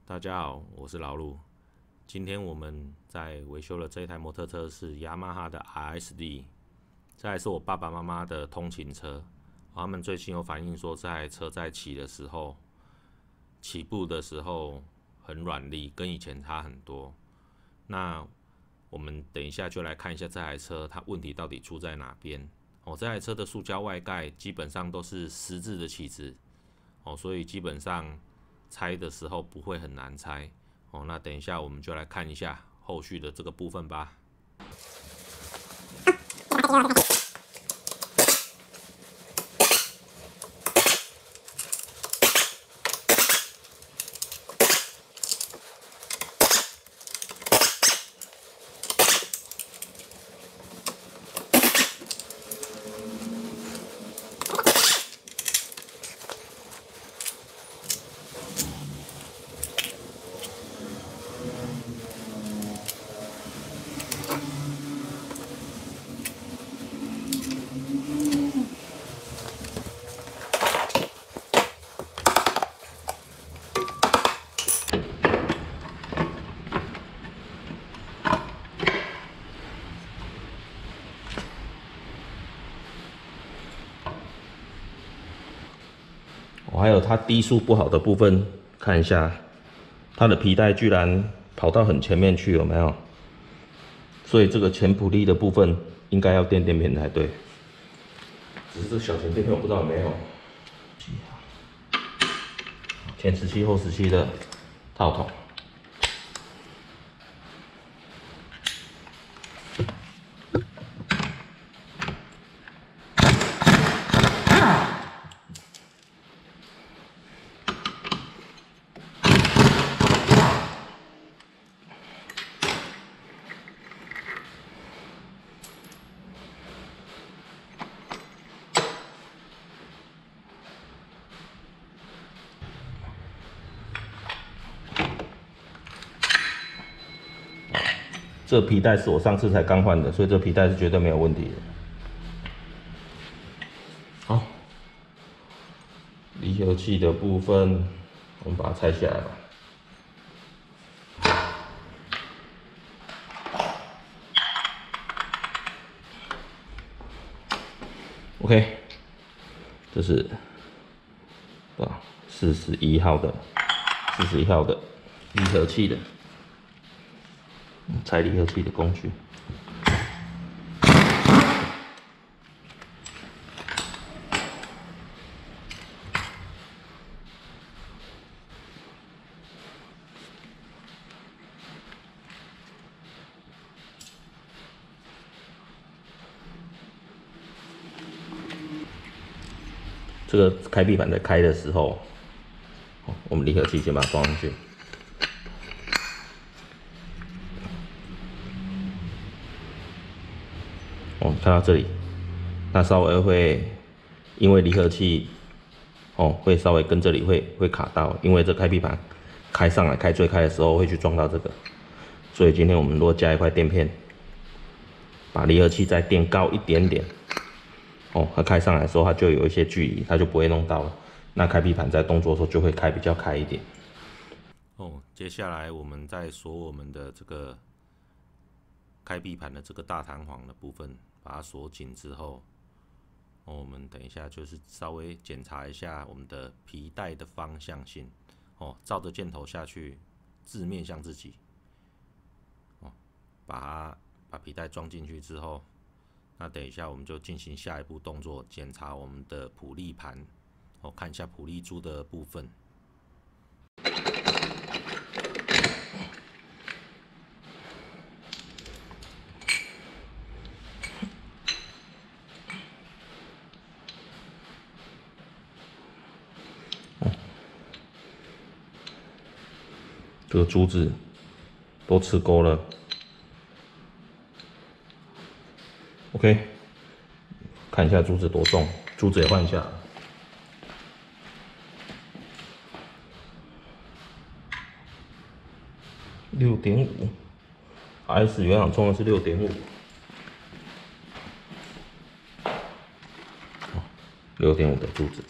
大家好，我是老陆。今天我们在维修的这一台摩托车是雅马哈的 RSD， 这还是我爸爸妈妈的通勤车。他们最近有反映说，这台车在骑的时候，起步的时候很软力，跟以前差很多。那我们等一下就来看一下这台车它问题到底出在哪边。这台车的塑胶外盖基本上都是十字的起子，所以基本上拆的时候不会很难拆。那等一下我们就来看一下后续的这个部分吧。还有它低速不好的部分，看一下，它的皮带居然跑到很前面去，有没有？所以这个前普利的部分应该要垫垫片才对。只是这小前垫片我不知道有没有。前17后17的套筒。这皮带是我上次才刚换的，所以这皮带是绝对没有问题的。好，离合器的部分，我们把它拆下来吧。OK， 这是41号的离合器的。拆离合器的工具。这个开闭板在开的时候，我们离合器先把它装上去。看到这里，那稍微会因为离合器会稍微跟这里会卡到，因为这开闭板开上来开最开的时候会去撞到这个，所以今天我们如果加一块垫片，把离合器再垫高一点点，它开上来的时候它就有一些距离，它就不会弄到了。那开闭板在动作的时候就会开比较开一点。接下来我们再锁我们的这个开闭盘的这个大弹簧的部分，把它锁紧之后，我们等一下就是稍微检查一下我们的皮带的方向性，照着箭头下去，字面向自己，把皮带装进去之后，那等一下我们就进行下一步动作，检查我们的普利盘，看一下普利珠的部分。这个珠子都吃钩了 ，OK， 看一下珠子多重，珠子也换一下。6.5，RS 原厂充的是6.5。6.5的柱子。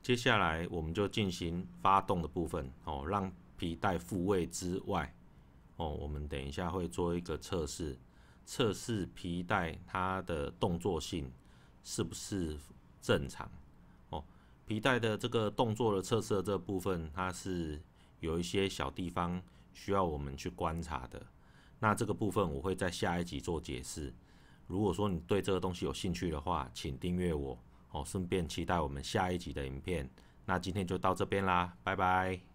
接下来我们就进行发动的部分哦，让皮带复位之外哦，我们等一下会做一个测试，测试皮带它的动作性是不是正常哦。皮带的这个动作的测试的这部分，它是有一些小地方需要我们去观察的。那这个部分我会在下一集做解释。如果说你对这个东西有兴趣的话，请订阅我哦，顺便期待我们下一集的影片。那今天就到这边啦，拜拜。